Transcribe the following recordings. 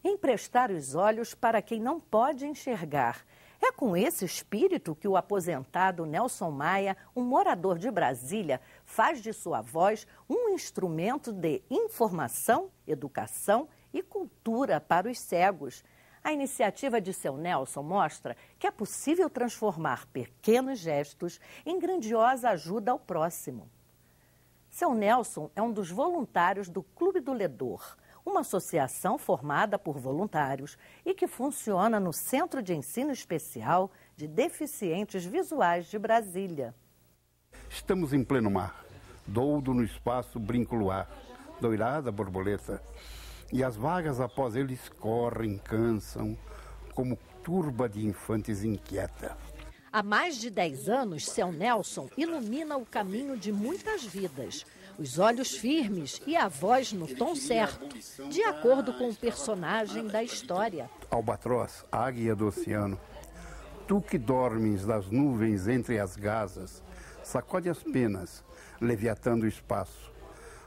Emprestar os olhos para quem não pode enxergar. É com esse espírito que o aposentado Nelson Maia, um morador de Brasília, faz de sua voz um instrumento de informação, educação e cultura para os cegos. A iniciativa de seu Nelson mostra que é possível transformar pequenos gestos em grandiosa ajuda ao próximo. Seu Nelson é um dos voluntários do Clube do Ledor, uma associação formada por voluntários e que funciona no Centro de Ensino Especial de Deficientes Visuais de Brasília. Estamos em pleno mar, doudo no espaço brinco luar, doirada borboleta, e as vagas após eles correm, cansam, como turba de infantes inquieta. Há mais de 10 anos, seu Nelson ilumina o caminho de muitas vidas. Os olhos firmes e a voz no tom certo, de acordo com o personagem da história. Albatroz, águia do oceano, tu que dormes das nuvens entre as gazas, sacode as penas, leviatando o espaço.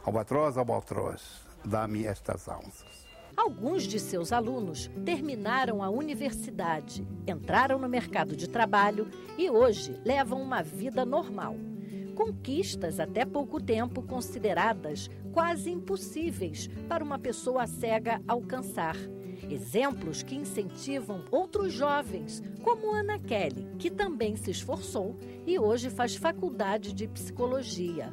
Albatroz, albatroz, dá-me estas alças. Alguns de seus alunos terminaram a universidade, entraram no mercado de trabalho e hoje levam uma vida normal. Conquistas até pouco tempo consideradas quase impossíveis para uma pessoa cega alcançar. Exemplos que incentivam outros jovens, como Ana Kelly, que também se esforçou e hoje faz faculdade de psicologia.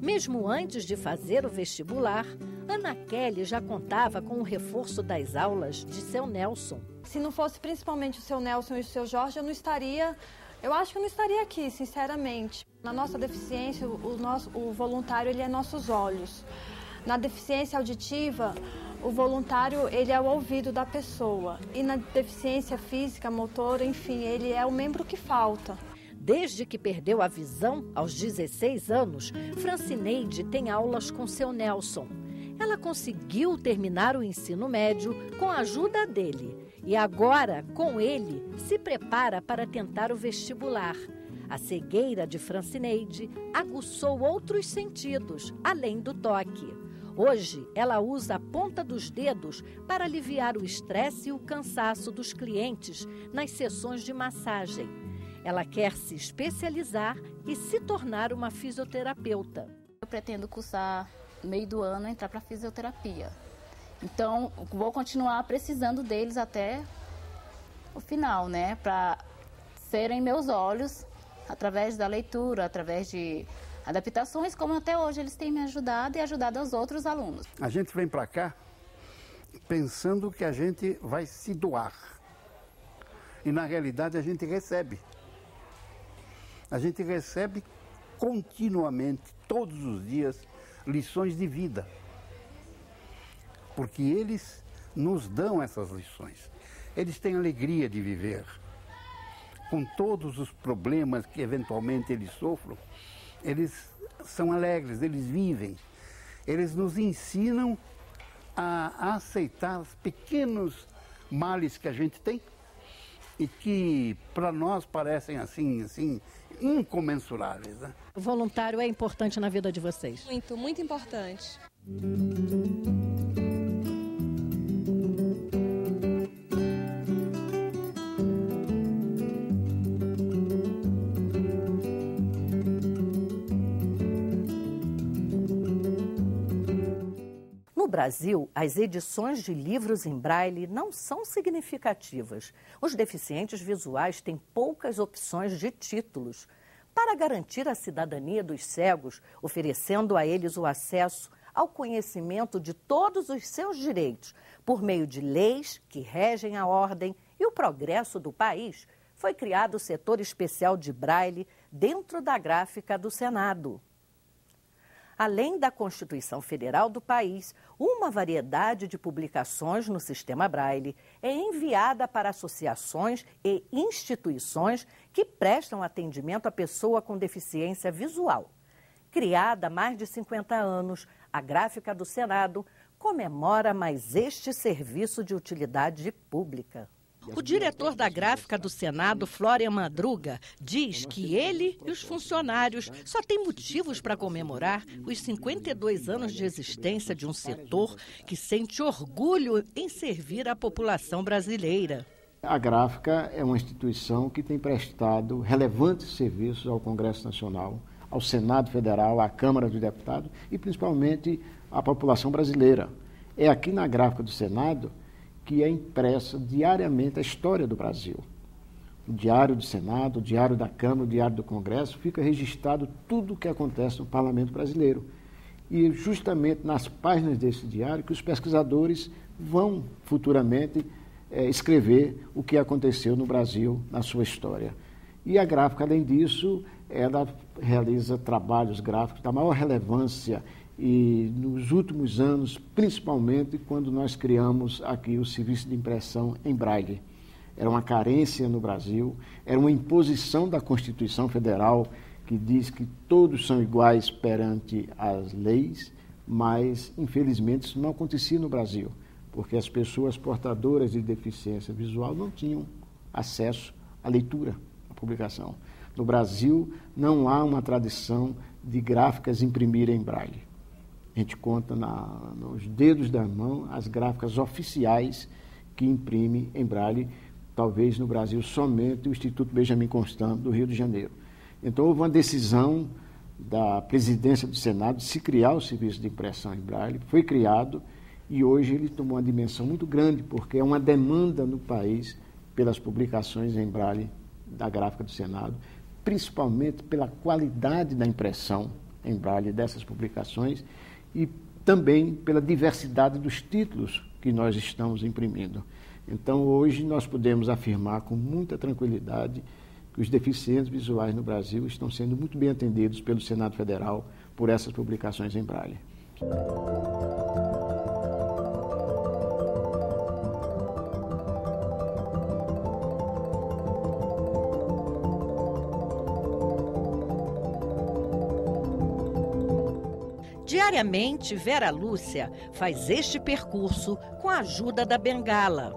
Mesmo antes de fazer o vestibular, Ana Kelly já contava com o reforço das aulas de seu Nelson. Se não fosse principalmente o seu Nelson e o seu Jorge, eu acho que eu não estaria aqui, sinceramente. Na nossa deficiência, o voluntário ele é nossos olhos. Na deficiência auditiva, o voluntário ele é o ouvido da pessoa. E na deficiência física, motora, enfim, ele é o membro que falta. Desde que perdeu a visão, aos 16 anos, Francineide tem aulas com seu Nelson. Ela conseguiu terminar o ensino médio com a ajuda dele e agora, com ele, se prepara para tentar o vestibular. A cegueira de Francineide aguçou outros sentidos, além do toque. Hoje, ela usa a ponta dos dedos para aliviar o estresse e o cansaço dos clientes nas sessões de massagem. Ela quer se especializar e se tornar uma fisioterapeuta. Eu pretendo cursar no meio do ano, entrar para fisioterapia. Então, vou continuar precisando deles até o final, né? Para serem meus olhos, através da leitura, através de adaptações, como até hoje eles têm me ajudado e ajudado aos outros alunos. A gente vem para cá pensando que a gente vai se doar. E, na realidade, a gente recebe. A gente recebe continuamente, todos os dias, lições de vida. Porque eles nos dão essas lições. Eles têm alegria de viver. Com todos os problemas que eventualmente eles sofram, eles são alegres, eles vivem. Eles nos ensinam a aceitar os pequenos males que a gente tem e que para nós parecem assim, incomensuráveis, né? O voluntário é importante na vida de vocês? Muito, muito importante. No Brasil, as edições de livros em braille não são significativas. Os deficientes visuais têm poucas opções de títulos. Para garantir a cidadania dos cegos, oferecendo a eles o acesso ao conhecimento de todos os seus direitos, por meio de leis que regem a ordem e o progresso do país, foi criado o setor especial de braille dentro da gráfica do Senado. Além da Constituição Federal do país, uma variedade de publicações no sistema Braille é enviada para associações e instituições que prestam atendimento à pessoa com deficiência visual. Criada há mais de 50 anos, a Gráfica do Senado comemora mais este serviço de utilidade pública. O diretor da gráfica do Senado, Florian Madruga, diz que ele e os funcionários só têm motivos para comemorar os 52 anos de existência de um setor que sente orgulho em servir a população brasileira. A gráfica é uma instituição que tem prestado relevantes serviços ao Congresso Nacional, ao Senado Federal, à Câmara dos Deputados e principalmente à população brasileira. É aqui na gráfica do Senado que é impressa diariamente a história do Brasil. O Diário do Senado, o Diário da Câmara, o Diário do Congresso, fica registrado tudo o que acontece no Parlamento brasileiro. E justamente nas páginas desse diário que os pesquisadores vão futuramente escrever o que aconteceu no Brasil na sua história. E a gráfica, além disso, ela realiza trabalhos gráficos da maior relevância e nos últimos anos, principalmente quando nós criamos aqui o serviço de impressão em braille. Era uma carência no Brasil, era uma imposição da Constituição Federal que diz que todos são iguais perante as leis, mas infelizmente isso não acontecia no Brasil, porque as pessoas portadoras de deficiência visual não tinham acesso à leitura, à publicação. No Brasil não há uma tradição de gráficas imprimir em braille. A gente conta nos dedos da mão as gráficas oficiais que imprime em braille, talvez no Brasil somente o Instituto Benjamin Constant do Rio de Janeiro. Então houve uma decisão da presidência do Senado de se criar o serviço de impressão em braille, foi criado e hoje ele tomou uma dimensão muito grande, porque é uma demanda no país pelas publicações em braille da gráfica do Senado, principalmente pela qualidade da impressão em braille dessas publicações e também pela diversidade dos títulos que nós estamos imprimindo. Então, hoje, nós podemos afirmar com muita tranquilidade que os deficientes visuais no Brasil estão sendo muito bem atendidos pelo Senado Federal por essas publicações em braille. Diariamente, Vera Lúcia faz este percurso com a ajuda da bengala.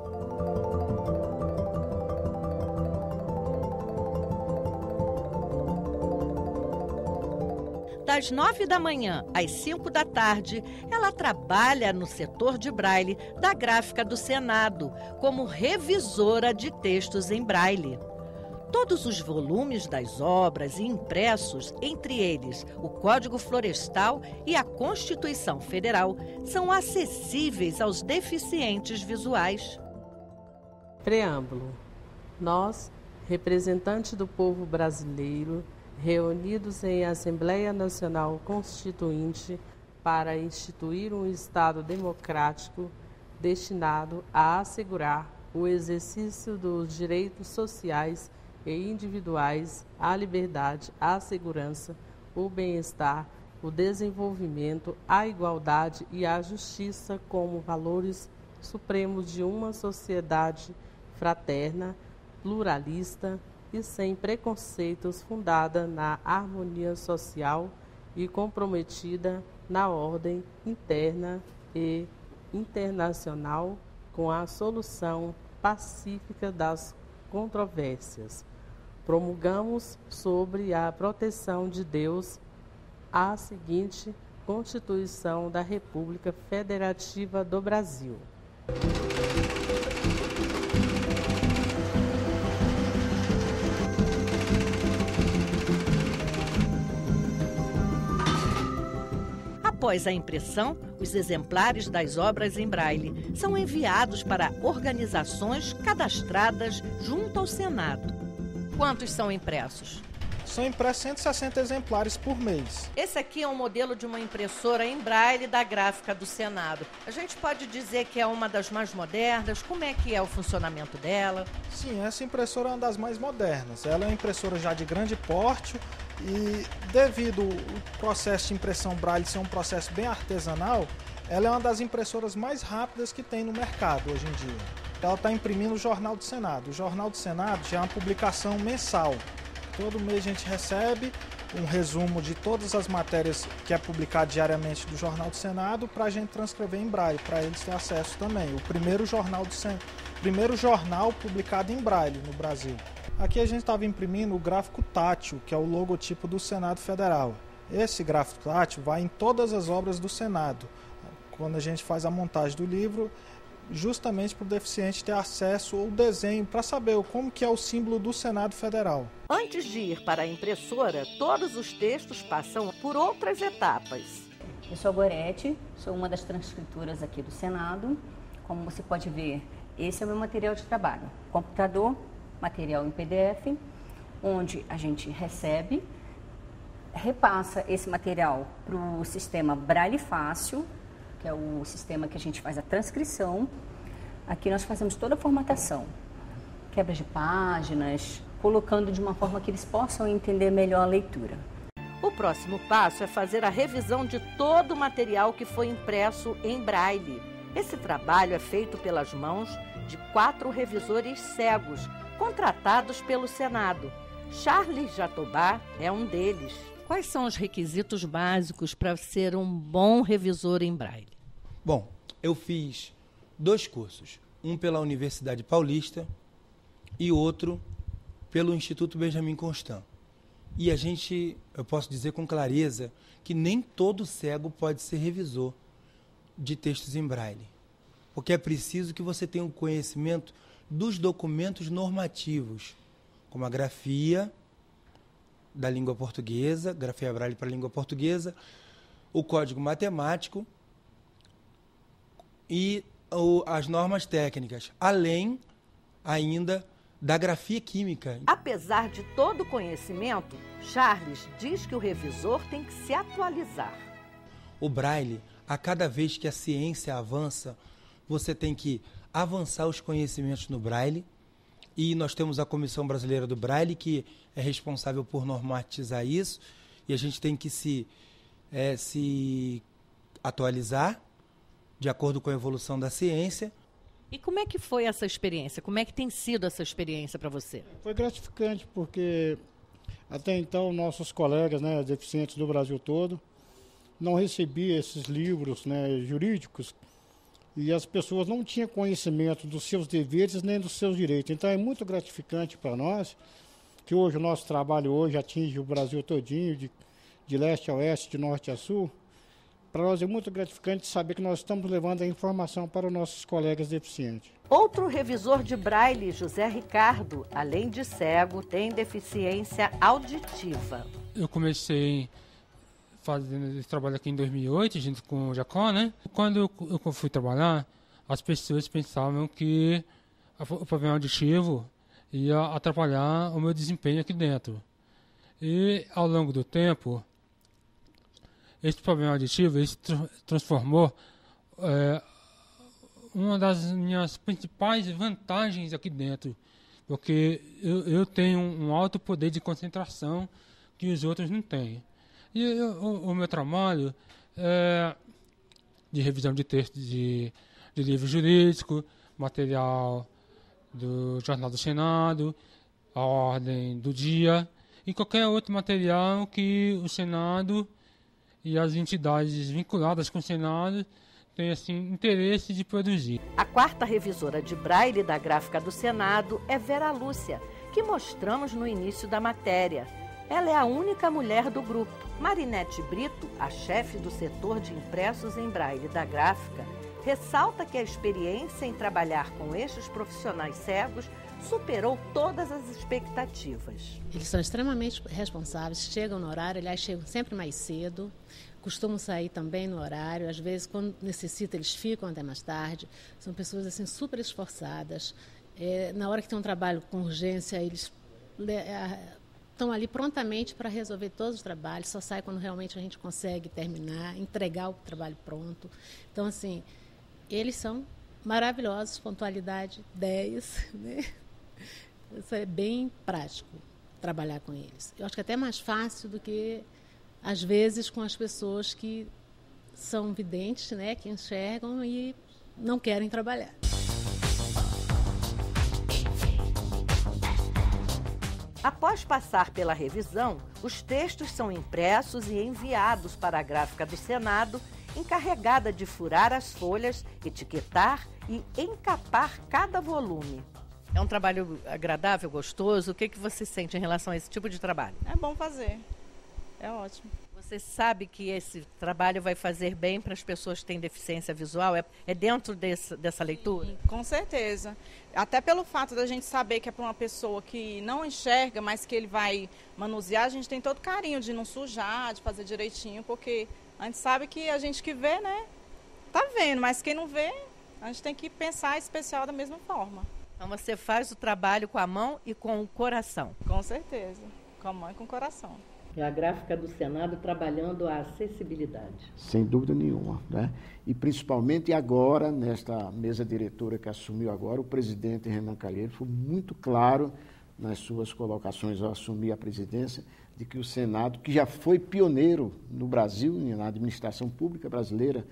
Das 9 da manhã às 5 da tarde, ela trabalha no setor de braille da gráfica do Senado, como revisora de textos em braille. Todos os volumes das obras e impressos, entre eles o Código Florestal e a Constituição Federal, são acessíveis aos deficientes visuais. Preâmbulo. Nós, representantes do povo brasileiro, reunidos em Assembleia Nacional Constituinte para instituir um Estado democrático destinado a assegurar o exercício dos direitos sociais e individuais, a liberdade, a segurança, o bem-estar, o desenvolvimento, a igualdade e a justiça como valores supremos de uma sociedade fraterna, pluralista e sem preconceitos, fundada na harmonia social e comprometida na ordem interna e internacional com a solução pacífica das controvérsias. Promulgamos sobre a proteção de Deus a seguinte Constituição da República Federativa do Brasil. Após a impressão, os exemplares das obras em braille são enviados para organizações cadastradas junto ao Senado. Quantos são impressos? São impressos 160 exemplares por mês. Esse aqui é um modelo de uma impressora em braille da gráfica do Senado. A gente pode dizer que é uma das mais modernas? Como é que é o funcionamento dela? Sim, essa impressora é uma das mais modernas. Ela é uma impressora já de grande porte e, devido ao processo de impressão braille ser um processo bem artesanal, ela é uma das impressoras mais rápidas que tem no mercado hoje em dia. Ela está imprimindo o Jornal do Senado. O Jornal do Senado já é uma publicação mensal. Todo mês a gente recebe um resumo de todas as matérias que é publicado diariamente do Jornal do Senado para a gente transcrever em braille, para eles terem acesso também. O primeiro jornal primeiro jornal publicado em braille no Brasil. Aqui a gente estava imprimindo o gráfico tátil, que é o logotipo do Senado Federal. Esse gráfico tátil vai em todas as obras do Senado, quando a gente faz a montagem do livro, justamente para o deficiente ter acesso ao desenho, para saber como que é o símbolo do Senado Federal. Antes de ir para a impressora, todos os textos passam por outras etapas. Eu sou a Gorete, sou uma das transcritoras aqui do Senado. Como você pode ver, esse é o meu material de trabalho. Computador, material em PDF, onde a gente recebe, repassa esse material para o sistema Braille Fácil, que é o sistema que a gente faz a transcrição. Aqui nós fazemos toda a formatação, quebra de páginas, colocando de uma forma que eles possam entender melhor a leitura. O próximo passo é fazer a revisão de todo o material que foi impresso em braille. Esse trabalho é feito pelas mãos de 4 revisores cegos, contratados pelo Senado. Charles Jatobá é um deles. Quais são os requisitos básicos para ser um bom revisor em braille? Bom, eu fiz 2 cursos, um pela Universidade Paulista e outro pelo Instituto Benjamin Constant. E eu posso dizer com clareza que nem todo cego pode ser revisor de textos em braille, porque é preciso que você tenha um conhecimento dos documentos normativos, como a grafia da língua portuguesa, grafia braille para a língua portuguesa, o código matemático e as normas técnicas, além ainda da grafia química. Apesar de todo o conhecimento, Charles diz que o revisor tem que se atualizar. O braille, a cada vez que a ciência avança, você tem que avançar os conhecimentos no braille. E nós temos a Comissão Brasileira do Braille, que é responsável por normatizar isso, e a gente tem que se atualizar de acordo com a evolução da ciência. E como é que foi essa experiência? Como é que tem sido essa experiência para você? Foi gratificante, porque até então nossos colegas, né, deficientes do Brasil todo, não recebiam esses livros, né, jurídicos, e as pessoas não tinham conhecimento dos seus deveres nem dos seus direitos. Então é muito gratificante para nós, que hoje o nosso trabalho hoje atinge o Brasil todinho, de leste a oeste, de norte a sul. Para nós é muito gratificante saber que nós estamos levando a informação para os nossos colegas deficientes. Outro revisor de braille, José Ricardo, além de cego, tem deficiência auditiva. Eu comecei fazendo esse trabalho aqui em 2008, junto com o Jacó, né? Quando eu fui trabalhar, as pessoas pensavam que o problema auditivo ia atrapalhar o meu desempenho aqui dentro. E, ao longo do tempo, esse problema auditivo se transformou uma das minhas principais vantagens aqui dentro, porque eu tenho um alto poder de concentração que os outros não têm. E o meu trabalho é de revisão de textos de livro jurídico, material do Jornal do Senado, a Ordem do Dia e qualquer outro material que o Senado e as entidades vinculadas com o Senado têm assim, interesse de produzir. A 4ª revisora de braille da gráfica do Senado é Vera Lúcia, que mostramos no início da matéria. Ela é a única mulher do grupo. Marinete Brito, a chefe do setor de impressos em braille da gráfica, ressalta que a experiência em trabalhar com estes profissionais cegos superou todas as expectativas. Eles são extremamente responsáveis, chegam no horário, aliás, chegam sempre mais cedo, costumam sair também no horário, às vezes, quando necessita, eles ficam até mais tarde. São pessoas assim, super esforçadas. Na hora que tem um trabalho com urgência, eles estão ali prontamente para resolver todos os trabalhos, só sai quando realmente a gente consegue terminar, entregar o trabalho pronto. Então, assim, eles são maravilhosos, pontualidade 10, né? Isso é bem prático, trabalhar com eles. Eu acho que é até mais fácil do que, às vezes, com as pessoas que são videntes, né, que enxergam e não querem trabalhar. Após passar pela revisão, os textos são impressos e enviados para a gráfica do Senado encarregada de furar as folhas, etiquetar e encapar cada volume. É um trabalho agradável, gostoso? O que você sente em relação a esse tipo de trabalho? É bom fazer, é ótimo. Você sabe que esse trabalho vai fazer bem para as pessoas que têm deficiência visual? É dentro dessa leitura? Sim, com certeza. Até pelo fato da gente saber que é para uma pessoa que não enxerga, mas que ele vai manusear, a gente tem todo carinho de não sujar, de fazer direitinho, porque a gente sabe que a gente que vê, né, tá vendo, mas quem não vê, a gente tem que pensar especial da mesma forma. Então você faz o trabalho com a mão e com o coração? Com certeza, com a mão e com o coração. É a gráfica do Senado trabalhando a acessibilidade. Sem dúvida nenhuma, né? E principalmente agora, nesta mesa diretora que assumiu agora, o presidente Renan Calheiros foi muito claro nas suas colocações ao assumir a presidência, de que o Senado, que já foi pioneiro no Brasil, na administração pública brasileira,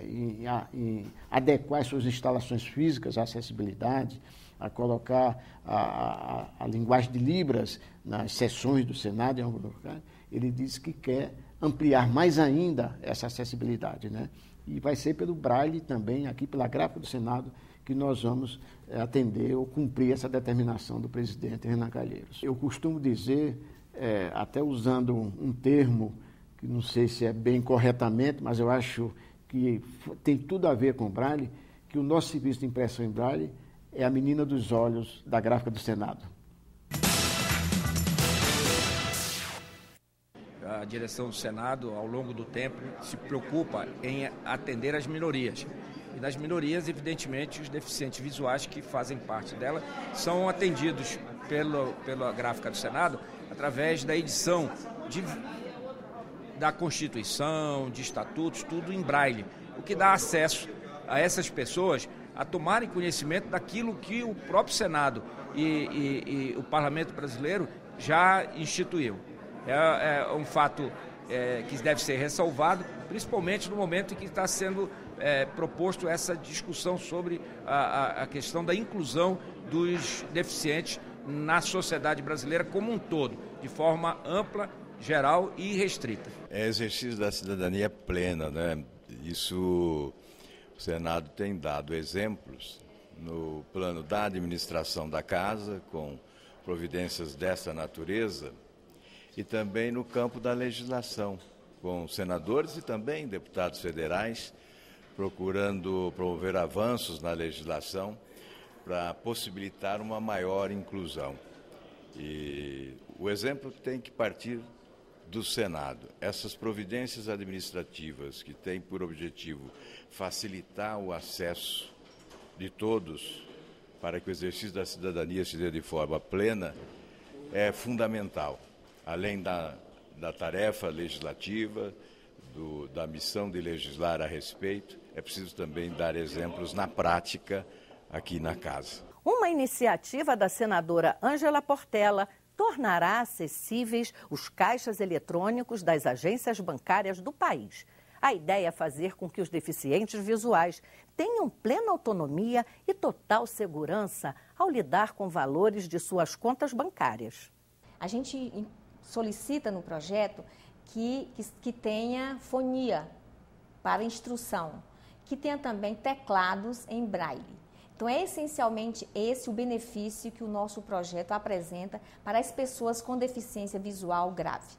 em adequar suas instalações físicas à acessibilidade, a colocar a linguagem de Libras nas sessões do Senado, em algum lugar, ele disse que quer ampliar mais ainda essa acessibilidade, né? E vai ser pelo Braille também, aqui pela gráfica do Senado, que nós vamos atender ou cumprir essa determinação do presidente Renan Calheiros. Eu costumo dizer, até usando um termo que não sei se é bem corretamente, mas eu acho que tem tudo a ver com o Braille, que o nosso serviço de impressão em Braille é a menina dos olhos da gráfica do Senado. A direção do Senado, ao longo do tempo, se preocupa em atender as minorias. E nas minorias, evidentemente, os deficientes visuais que fazem parte dela são atendidos pela gráfica do Senado através da edição da Constituição, de estatutos, tudo em Braille, o que dá acesso a essas pessoas a tomarem conhecimento daquilo que o próprio Senado e o Parlamento brasileiro já instituiu. É um fato que deve ser ressalvado, principalmente no momento em que está sendo proposto essa discussão sobre a questão da inclusão dos deficientes na sociedade brasileira como um todo, de forma ampla, geral e restrita. É exercício da cidadania plena, né? Isso o Senado tem dado exemplos no plano da administração da casa, com providências dessa natureza, e também no campo da legislação, com senadores e também deputados federais, procurando promover avanços na legislação para possibilitar uma maior inclusão. E o exemplo tem que partir do Senado. Essas providências administrativas que têm por objetivo facilitar o acesso de todos para que o exercício da cidadania se dê de forma plena é fundamental. Além da tarefa legislativa, da missão de legislar a respeito, é preciso também dar exemplos na prática aqui na casa. Uma iniciativa da senadora Ângela Portela tornará acessíveis os caixas eletrônicos das agências bancárias do país. A ideia é fazer com que os deficientes visuais tenham plena autonomia e total segurança ao lidar com valores de suas contas bancárias. A gente solicita no projeto que tenha fonia para instrução, que tenha também teclados em braille. Então, é essencialmente esse o benefício que o nosso projeto apresenta para as pessoas com deficiência visual grave.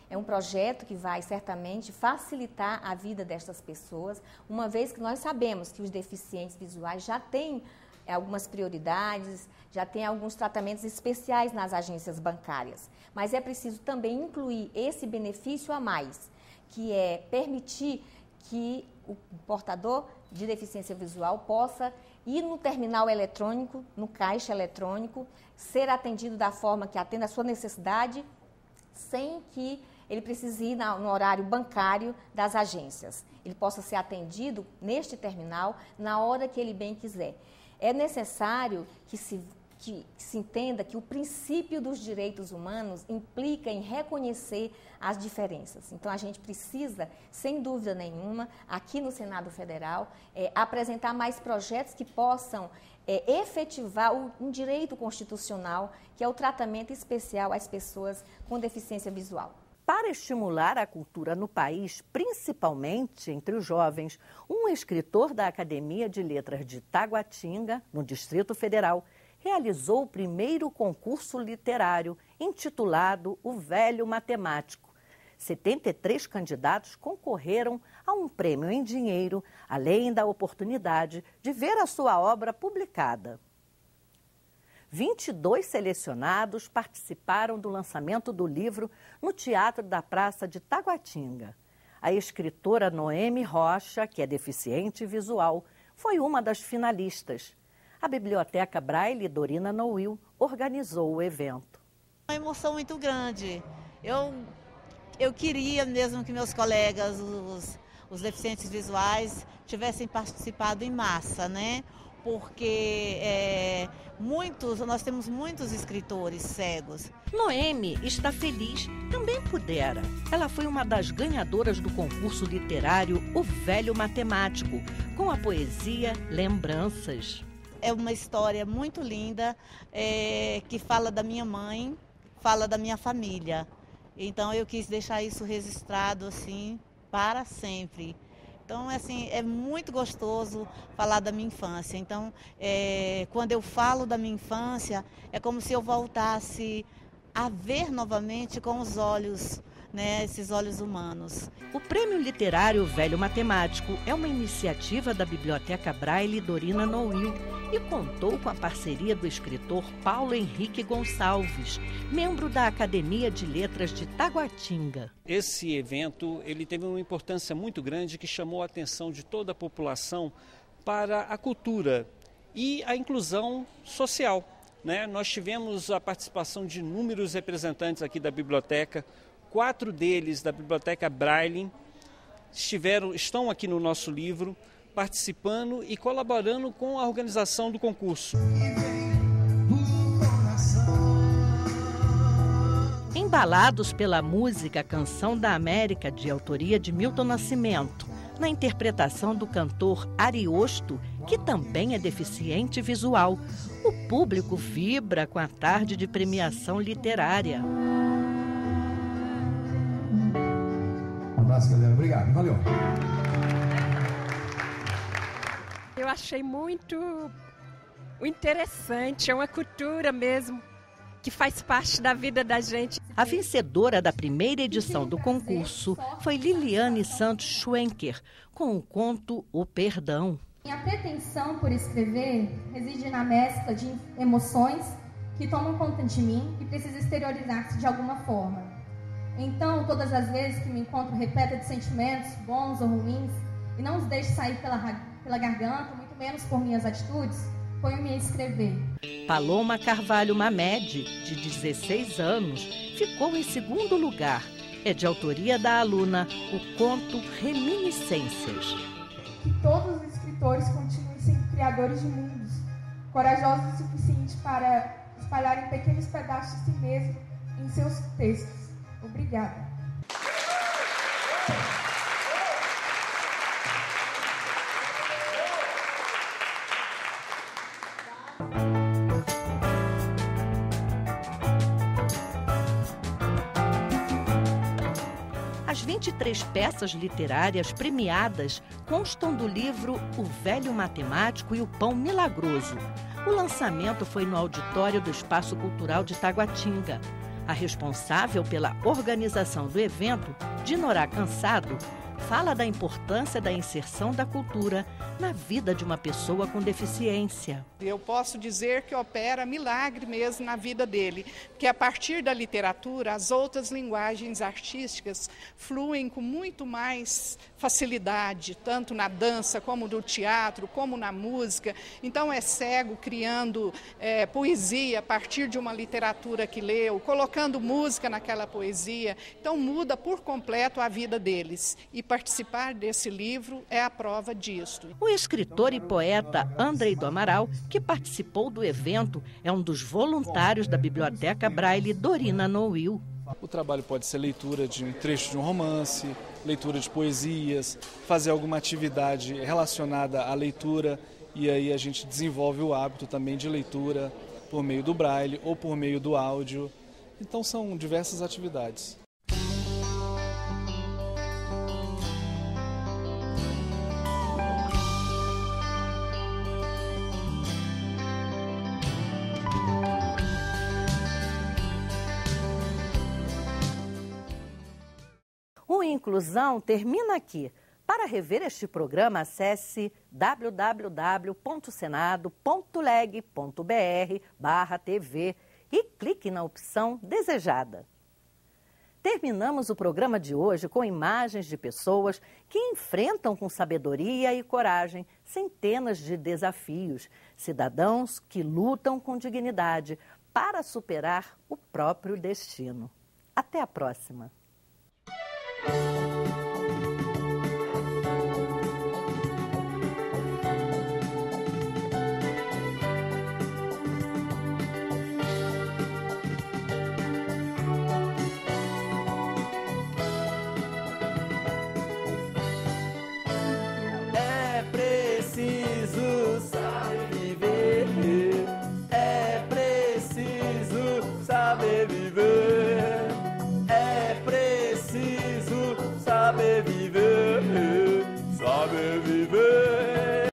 É um projeto que vai certamente facilitar a vida destas pessoas, uma vez que nós sabemos que os deficientes visuais já têm algumas prioridades, já têm alguns tratamentos especiais nas agências bancárias. Mas é preciso também incluir esse benefício a mais, que é permitir que o portador de deficiência visual possa ir no terminal eletrônico, no caixa eletrônico, ser atendido da forma que atenda a sua necessidade, sem que ele precise ir no horário bancário das agências. Ele possa ser atendido neste terminal na hora que ele bem quiser. É necessário que se entenda que o princípio dos direitos humanos implica em reconhecer as diferenças. Então, a gente precisa, sem dúvida nenhuma, aqui no Senado Federal, apresentar mais projetos que possam efetivar um direito constitucional, que é o tratamento especial às pessoas com deficiência visual. Para estimular a cultura no país, principalmente entre os jovens, um escritor da Academia de Letras de Taguatinga, no Distrito Federal, realizou o primeiro concurso literário intitulado O Velho Matemático. 73 candidatos concorreram a um prêmio em dinheiro, além da oportunidade de ver a sua obra publicada. 22 selecionados participaram do lançamento do livro no Teatro da Praça de Taguatinga. A escritora Noemi Rocha, que é deficiente visual, foi uma das finalistas. A Biblioteca Braille Dorina Nouil organizou o evento. Uma emoção muito grande. Eu queria mesmo que meus colegas, os deficientes visuais, tivessem participado em massa, né? Porque nós temos muitos escritores cegos. Noemi está feliz, também pudera. Ela foi uma das ganhadoras do concurso literário O Velho Matemático, com a poesia Lembranças. É uma história muito linda, que fala da minha mãe, fala da minha família. Então eu quis deixar isso registrado assim para sempre. Então, assim, é muito gostoso falar da minha infância. Então, quando eu falo da minha infância, é como se eu voltasse a ver novamente com os olhos, né, esses olhos humanos. O Prêmio Literário Velho Matemático é uma iniciativa da Biblioteca Braille Dorina Nouil e contou com a parceria do escritor Paulo Henrique Gonçalves, membro da Academia de Letras de Taguatinga. Esse evento ele teve uma importância muito grande que chamou a atenção de toda a população para a cultura e a inclusão social, né? Nós tivemos a participação de inúmeros representantes aqui da biblioteca, 4 deles da Biblioteca Braille estão aqui no nosso livro, participando e colaborando com a organização do concurso. Embalados pela música Canção da América, de autoria de Milton Nascimento, na interpretação do cantor Ariosto, que também é deficiente visual, o público vibra com a tarde de premiação literária. Um abraço, galera. Obrigado. Valeu. Eu achei muito interessante, é uma cultura mesmo que faz parte da vida da gente. A vencedora da primeira edição do concurso foi Liliane Santos Schwenker, com o conto O Perdão. Minha pretensão por escrever reside na mescla de emoções que tomam conta de mim e precisam exteriorizar-se de alguma forma. Então, todas as vezes que me encontro repleta de sentimentos, bons ou ruins, e não os deixo sair pela garganta, muito menos por minhas atitudes, ponho-me a escrever. Paloma Carvalho Mamed, de 16 anos, ficou em segundo lugar. É de autoria da aluna o conto Reminiscências. Que todos os escritores continuem sendo criadores de mundos, corajosos o suficiente para espalharem pequenos pedaços de si mesmo em seus textos. Obrigada. As 23 peças literárias premiadas constam do livro O Velho Matemático e o Pão Milagroso. O lançamento foi no auditório do Espaço Cultural de Taguatinga. A responsável pela organização do evento, Dinorá Cansado, fala da importância da inserção da cultura na vida de uma pessoa com deficiência. Eu posso dizer que opera milagre mesmo na vida dele, porque a partir da literatura, as outras linguagens artísticas fluem com muito mais facilidade, tanto na dança, como no teatro, como na música. Então é cego criando poesia a partir de uma literatura que leu, colocando música naquela poesia. Então muda por completo a vida deles. E participar desse livro é a prova disto. O escritor e poeta Andrei do Amaral, que participou do evento, é um dos voluntários da Biblioteca Braille Dorina Nouil. O trabalho pode ser leitura de um trecho de um romance, leitura de poesias, fazer alguma atividade relacionada à leitura, e aí a gente desenvolve o hábito também de leitura por meio do braille ou por meio do áudio. Então são diversas atividades. Inclusão termina aqui. Para rever este programa, acesse www.senado.leg.br/TV e clique na opção Desejada. Terminamos o programa de hoje com imagens de pessoas que enfrentam com sabedoria e coragem centenas de desafios, cidadãos que lutam com dignidade para superar o próprio destino. Até a próxima!